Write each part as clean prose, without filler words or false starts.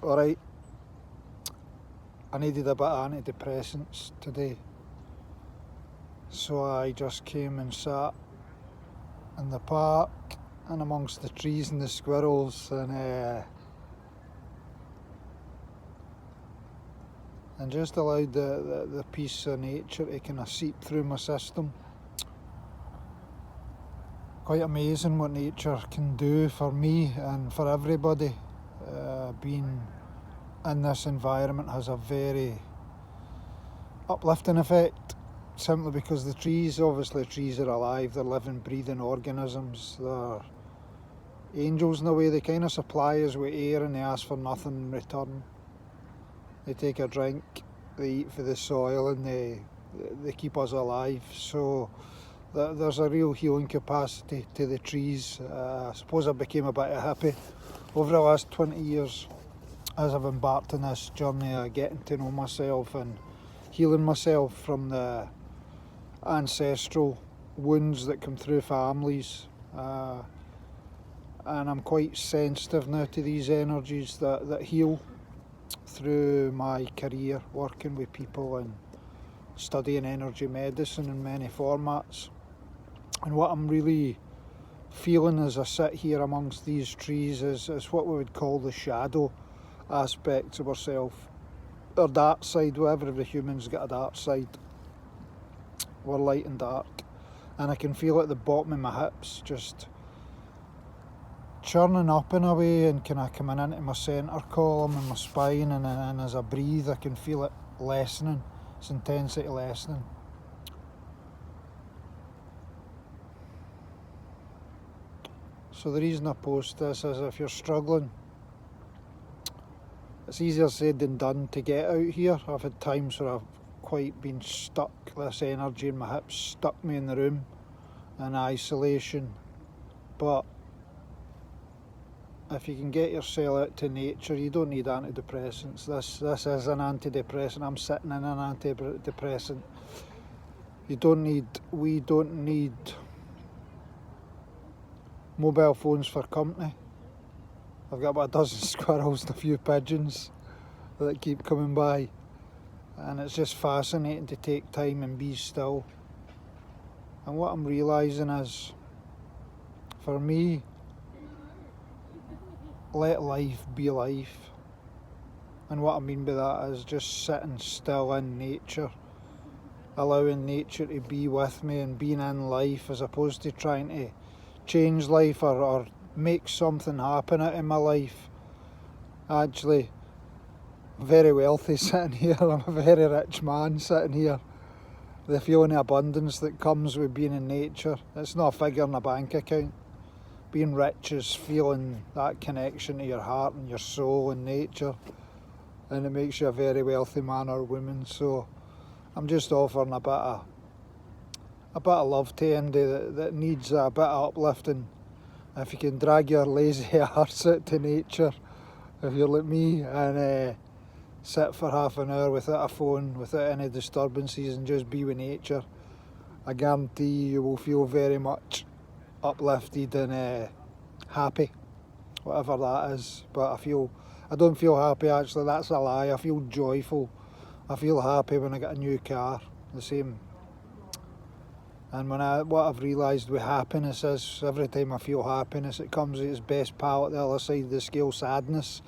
Alright, I needed a bit of antidepressants today, so I just came and sat in the park and amongst the trees and the squirrels and just allowed the peace of nature to kind of seep through my system. Quite amazing what nature can do for me and for everybody. Being in this environment has a very uplifting effect, simply because the trees are alive, they're living, breathing organisms, they're angels in a way. They kind of supply us with air and they ask for nothing in return. They take a drink, they eat for the soil, and they keep us alive. So there's a real healing capacity to the trees. I suppose I became a bit of a hippie over the last 20 years as I've embarked on this journey of getting to know myself and healing myself from the ancestral wounds that come through families. And I'm quite sensitive now to these energies that heal through my career, working with people and studying energy medicine in many formats. And what I'm really feeling as I sit here amongst these trees is what we would call the shadow aspects of ourselves. Our dark side, whatever, every human's got a dark side. We're light and dark. And I can feel at the bottom of my hips just churning up in a way and kind of coming into my centre column and my spine, and as I breathe I can feel it lessening, its intensity lessening. So the reason I post this is, if you're struggling, it's easier said than done to get out here. I've had times where I've quite been stuck, this energy in my hips stuck me in the room in isolation, but if you can get yourself out to nature, you don't need antidepressants. This is an antidepressant. I'm sitting in an antidepressant. We don't need mobile phones for company. I've got about a dozen squirrels and a few pigeons that keep coming by, and it's just fascinating to take time and be still. And what I'm realising is, for me, let life be life. And what I mean by that is just sitting still in nature, allowing nature to be with me and being in life, as opposed to trying to change life or make something happen out of my life. Actually, very wealthy sitting here. I'm a very rich man sitting here. The feeling of abundance that comes with being in nature, it's not a figure in a bank account. Being rich is feeling that connection to your heart and your soul and nature, and it makes you a very wealthy man or woman. So I'm just offering a bit of love to Andy that needs a bit of uplifting. If you can drag your lazy arse out to nature, if you're like me, and sit for half an hour without a phone, without any disturbances, and just be with nature, I guarantee you will feel very much uplifted and happy, whatever that is. But I don't feel happy, actually, that's a lie. I feel joyful. I feel happy when I get a new car, the same. And what I've realised with happiness is, every time I feel happiness, it comes at its best pal at the other side of the scale, sadness.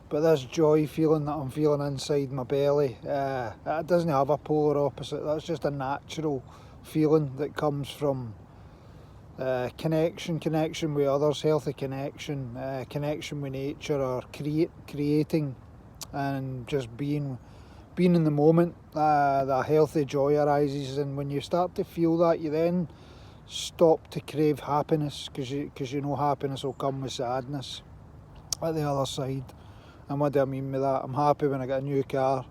But this joy feeling that I'm feeling inside my belly, it doesn't have a polar opposite. That's just a natural feeling that comes from connection with others, healthy connection with nature, or creating and just being in the moment. That healthy joy arises, and when you start to feel that, you then stop to crave happiness, because you know happiness will come with sadness at the other side. And what do I mean by that? I'm happy when I get a new car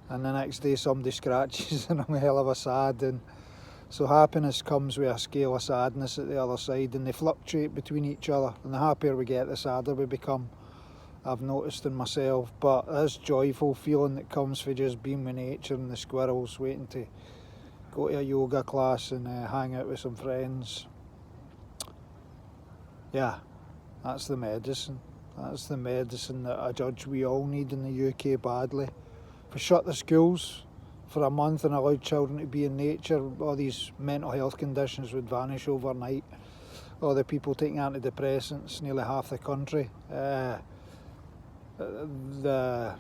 and the next day somebody scratches and I'm a hell of a sad. And so happiness comes with a scale of sadness at the other side, and they fluctuate between each other, and the happier we get, the sadder we become, I've noticed in myself. But this joyful feeling that comes from just being with nature and the squirrels, waiting to go to a yoga class and hang out with some friends, yeah, that's the medicine. That's the medicine that I judge we all need in the UK badly. If we shut the schools for a month and allowed children to be in nature, all these mental health conditions would vanish overnight. All the people taking antidepressants, nearly half the country, the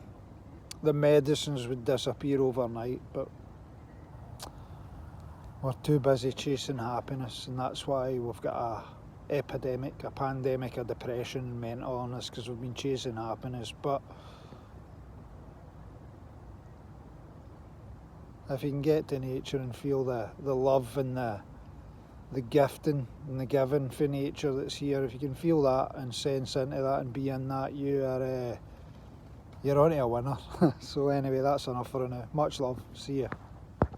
medicines would disappear overnight, but we're too busy chasing happiness, and that's why we've got a pandemic of depression and mental illness, because we've been chasing happiness. But if you can get to nature and feel the love and the gifting and the giving for nature that's here, if you can feel that and sense into that and be in that, you're onto a winner. So anyway, that's enough for now. Much love. See ya.